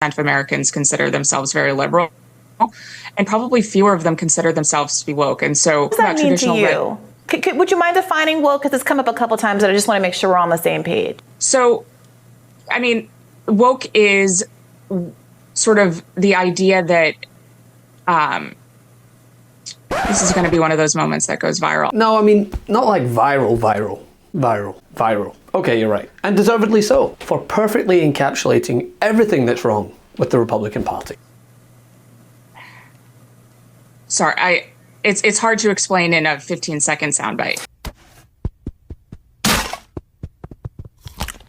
of Americans consider themselves very liberal, and probably fewer of them consider themselves to be woke. And so, what does that mean to you? Would you mind defining woke? Because it's come up a couple times, and I just want to make sure we're on the same page. So, I mean, woke is sort of the idea that this is going to be one of those moments that goes viral. No, I mean, not like viral. Okay, you're right. And deservedly so, for perfectly encapsulating everything that's wrong with the Republican Party. Sorry, it's hard to explain in a 15-second soundbite.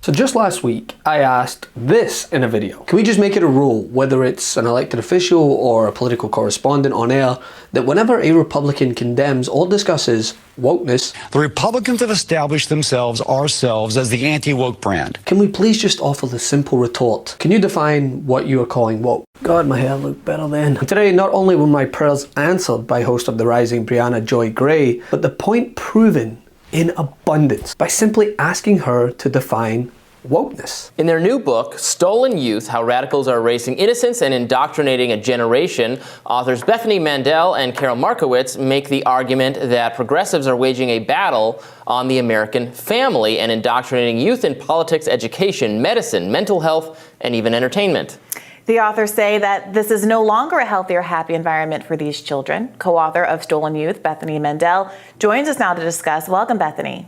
So just last week, I asked this in a video. Can we just make it a rule, whether it's an elected official or a political correspondent on air, that whenever a Republican condemns or discusses wokeness, the Republicans have established ourselves as the anti-woke brand. Can we please just offer the simple retort? Can you define what you are calling woke? God, my hair looked better then. Today, not only were my prayers answered by host of The Rising, Brianna Joy Gray, but the point proven in abundance by simply asking her to define wokeness. In their new book, Stolen Youth, How Radicals Are Erasing Innocence and Indoctrinating a Generation, authors Bethany Mandel and Carol Markowitz make the argument that progressives are waging a battle on the American family and indoctrinating youth in politics, education, medicine, mental health, and even entertainment. The authors say that this is no longer a healthy or happy environment for these children. Co-author of Stolen Youth, Bethany Mandel, joins us now to discuss. Welcome, Bethany.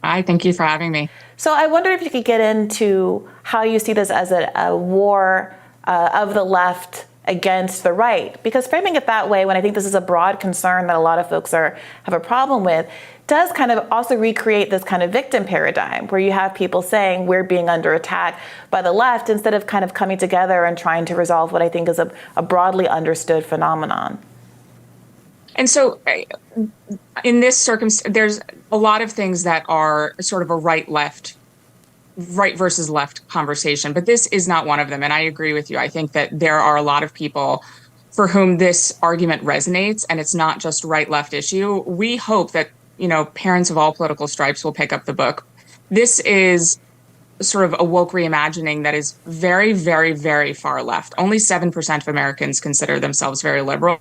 Hi, thank you for having me. So I wonder if you could get into how you see this as a war of the left against the right, because framing it that way, when I think this is a broad concern that a lot of folks have a problem with, does kind of also recreate this kind of victim paradigm where you have people saying we're being under attack by the left instead of kind of coming together and trying to resolve what I think is a broadly understood phenomenon. And so in this circumstance, there's a lot of things that are sort of a right versus left conversation, but this is not one of them. And I agree with you. I think that there are a lot of people for whom this argument resonates, and it's not just right-left issue. We hope that, parents of all political stripes will pick up the book. This is sort of a woke reimagining that is very, very, very far left. Only 7% of Americans consider themselves very liberal,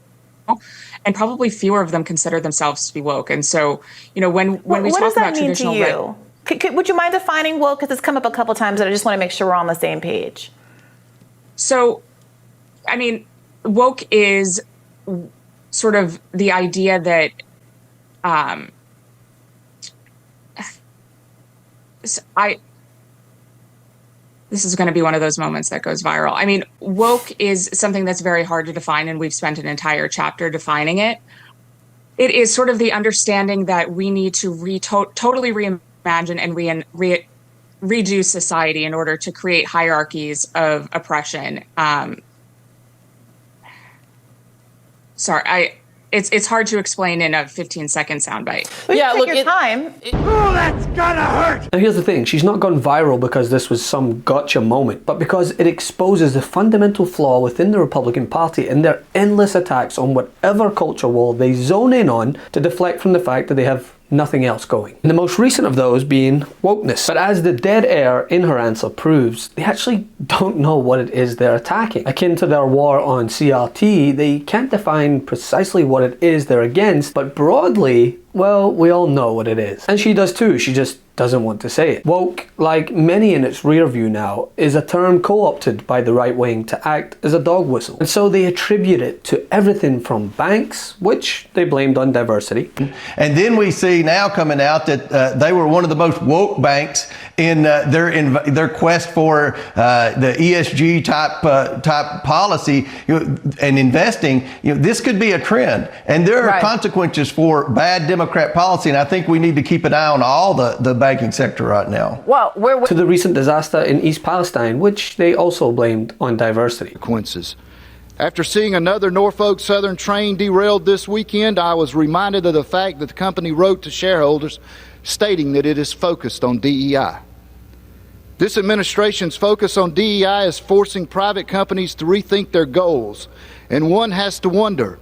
and probably fewer of them consider themselves to be woke. And so, when we talk about traditional... What does that mean to you? Would you mind defining woke? Because it's come up a couple times, and I just want to make sure we're on the same page. So, I mean, woke is sort of the idea that this is going to be one of those moments that goes viral. I mean, woke is something that's very hard to define, and we've spent an entire chapter defining it. It is sort of the understanding that we need to totally reimagine and redo society in order to create hierarchies of oppression. It's hard to explain in a 15-second soundbite. Look, your time. Oh, that's gonna hurt! Now here's the thing, she's not gone viral because this was some gotcha moment, but because it exposes the fundamental flaw within the Republican Party and their endless attacks on whatever culture war they zone in on to deflect from the fact that they have nothing else going. And the most recent of those being wokeness. But as the dead air in her answer proves, they actually don't know what it is they're attacking. Akin to their war on CRT, they can't define precisely what it is they're against, but broadly, well, we all know what it is. And she does too, she just doesn't want to say it. Woke, like many in its rear view now, is a term co-opted by the right wing to act as a dog whistle. And so they attribute it to everything from banks, which they blamed on diversity. And then we see now coming out that they were one of the most woke banks in their quest for the ESG type policy and investing. This could be a trend, and there are consequences for bad Democrat policy. And I think we need to keep an eye on all the banking sector right now. Well, to the recent disaster in East Palestine, which they also blamed on diversity. Consequences. After seeing another Norfolk Southern train derailed this weekend, I was reminded of the fact that the company wrote to shareholders stating that it is focused on DEI. This administration's focus on DEI is forcing private companies to rethink their goals, and one has to wonder,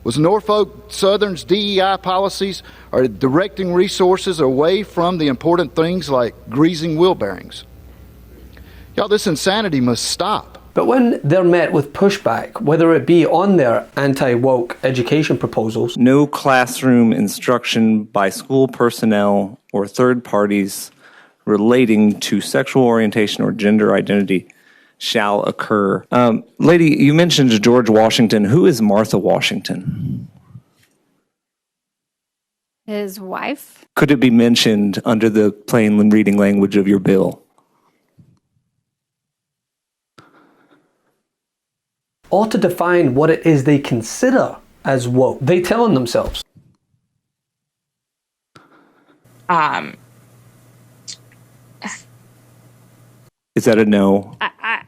was Norfolk Southern's DEI policies are directing resources away from the important things like greasing wheel bearings? Y'all, this insanity must stop. But when they're met with pushback, whether it be on their anti-woke education proposals, no classroom instruction by school personnel or third parties relating to sexual orientation or gender identity shall occur. Lady, you mentioned George Washington. Who is Martha Washington? His wife. Could it be mentioned under the plain reading language of your bill? or to define what it is they consider as woke. They tell on themselves. Is that a no?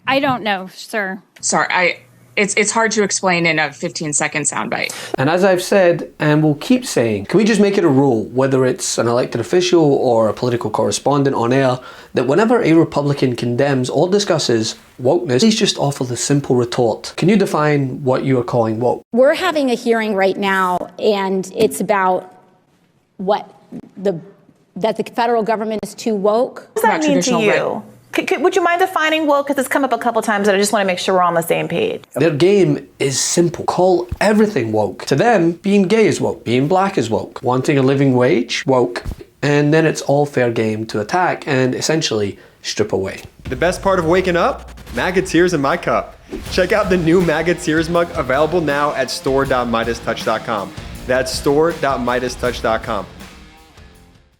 I don't know, sir. Sorry, it's hard to explain in a 15-second soundbite. And as I've said, and will keep saying, can we just make it a rule, whether it's an elected official or a political correspondent on air, that whenever a Republican condemns or discusses wokeness, please just offer the simple retort. Can you define what you are calling woke? We're having a hearing right now, and it's about that the federal government is too woke. What does that mean to you? Would you mind defining woke? Because it's come up a couple times and I just want to make sure we're on the same page. Their game is simple. Call everything woke. To them, being gay is woke. Being black is woke. Wanting a living wage, woke. And then it's all fair game to attack and essentially strip away. The best part of waking up? MAGA Tears in my cup. Check out the new MAGA Tears mug available now at store.MeidasTouch.com. That's store.MeidasTouch.com.